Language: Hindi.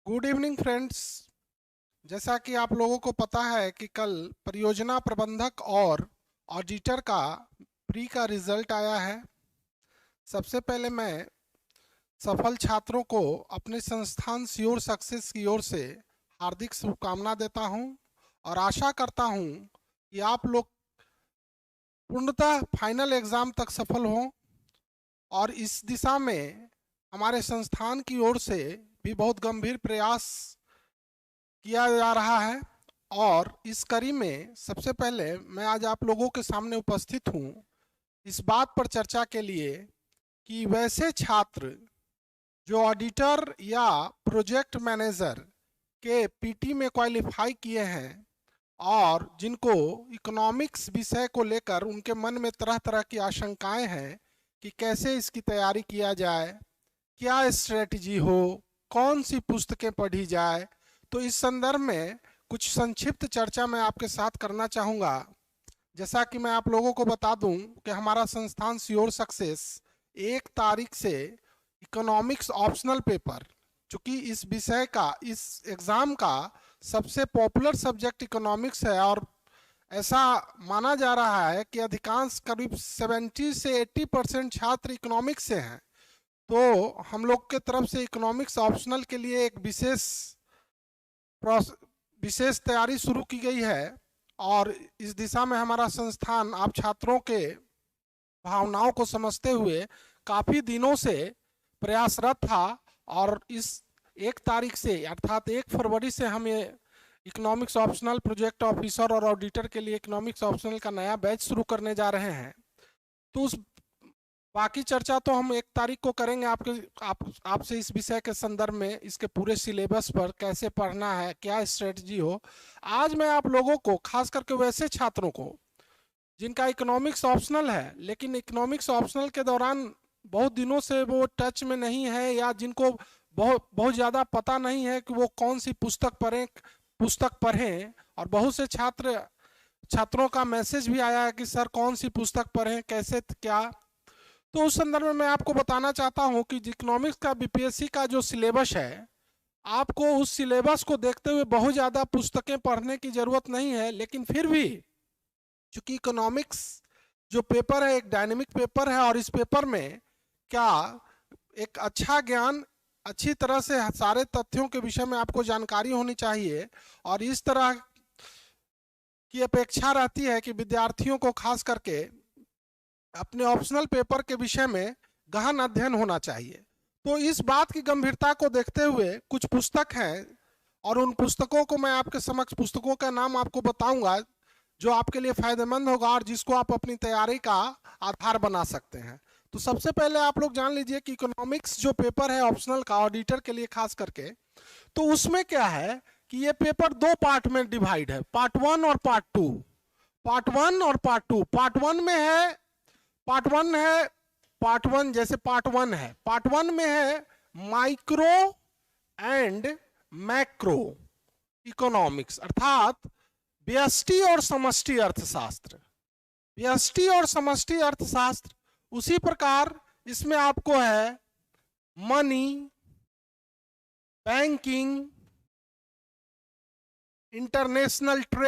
Good evening friends. जैसा कि आप लोगों को पता है कि कल परियोजना प्रबंधक और ऑडिटर का प्री का रिजल्ट आया है। सबसे पहले मैं सफल छात्रों को अपने संस्थान श्योर सक्सेस की ओर से हार्दिक शुभकामना देता हूं और आशा करता हूं कि आप लोग पूर्णतः फाइनल एग्ज़ाम तक सफल हों। और इस दिशा में हमारे संस्थान की ओर से भी बहुत गंभीर प्रयास किया जा रहा है। और इस कड़ी में सबसे पहले मैं आज आप लोगों के सामने उपस्थित हूँ इस बात पर चर्चा के लिए कि वैसे छात्र जो ऑडिटर या प्रोजेक्ट मैनेजर के पीटी में क्वालिफाई किए हैं और जिनको इकोनॉमिक्स विषय को लेकर उनके मन में तरह तरह की आशंकाएं हैं कि कैसे इसकी तैयारी किया जाए, क्या स्ट्रेटजी हो, कौन सी पुस्तकें पढ़ी जाए। तो इस संदर्भ में कुछ संक्षिप्त चर्चा मैं आपके साथ करना चाहूँगा। जैसा कि मैं आप लोगों को बता दूं कि हमारा संस्थान श्योर सक्सेस 1 तारीख से इकोनॉमिक्स ऑप्शनल पेपर, चूँकि इस विषय का, इस एग्ज़ाम का सबसे पॉपुलर सब्जेक्ट इकोनॉमिक्स है और ऐसा माना जा रहा है कि अधिकांश करीब 70 से 80% छात्र इकोनॉमिक्स से हैं। तो हम लोग के तरफ से इकोनॉमिक्स ऑप्शनल के लिए एक विशेष तैयारी शुरू की गई है और इस दिशा में हमारा संस्थान आप छात्रों के भावनाओं को समझते हुए काफ़ी दिनों से प्रयासरत था। और इस 1 तारीख से अर्थात 1 फरवरी से हम ये इकोनॉमिक्स ऑप्शनल प्रोजेक्ट ऑफिसर और ऑडिटर के लिए इकोनॉमिक्स ऑप्शनल का नया बैच शुरू करने जा रहे हैं। तो उस बाकी चर्चा तो हम 1 तारीख को करेंगे आपसे इस विषय के संदर्भ में, इसके पूरे सिलेबस पर कैसे पढ़ना है, क्या स्ट्रेटजी हो। आज मैं आप लोगों को खास करके वैसे छात्रों को जिनका इकोनॉमिक्स ऑप्शनल है लेकिन इकोनॉमिक्स ऑप्शनल के दौरान बहुत दिनों से वो टच में नहीं है या जिनको बहुत ज़्यादा पता नहीं है कि वो कौन सी पुस्तक पढ़ें और बहुत से छात्रों का मैसेज भी आया है कि सर कौन सी पुस्तक पढ़ें, कैसे क्या। तो उस संदर्भ में मैं आपको बताना चाहता हूं कि इकोनॉमिक्स का बीपीएससी का जो सिलेबस है, आपको उस सिलेबस को देखते हुए बहुत ज़्यादा पुस्तकें पढ़ने की ज़रूरत नहीं है। लेकिन फिर भी चूंकि इकोनॉमिक्स जो पेपर है एक डायनेमिक पेपर है और इस पेपर में क्या एक अच्छा ज्ञान, अच्छी तरह से सारे तथ्यों के विषय में आपको जानकारी होनी चाहिए। और इस तरह की अपेक्षा रहती है कि विद्यार्थियों को खास करके अपने ऑप्शनल पेपर के विषय में गहन अध्ययन होना चाहिए। तो इस बात की गंभीरता को देखते हुए कुछ पुस्तक हैं और उन पुस्तकों को मैं आपके समक्ष, पुस्तकों का नाम आपको बताऊंगा जो आपके लिए फायदेमंद होगा और जिसको आप अपनी तैयारी का आधार बना सकते हैं। तो सबसे पहले आप लोग जान लीजिए कि इकोनॉमिक्स जो पेपर है ऑप्शनल का ऑडिटर के लिए खास करके, तो उसमें क्या है कि ये पेपर 2 पार्ट में डिवाइड है, पार्ट 1 और पार्ट 2। पार्ट 1 और पार्ट 2, पार्ट 1 में है, पार्ट 1 जैसे पार्ट 1 है, पार्ट 1 में है माइक्रो एंड मैक्रो इकोनॉमिक्स, अर्थात व्यष्टि और समष्टि अर्थशास्त्र। व्यष्टि और समष्टि अर्थशास्त्र, उसी प्रकार इसमें आपको है मनी, बैंकिंग, इंटरनेशनल ट्रेड,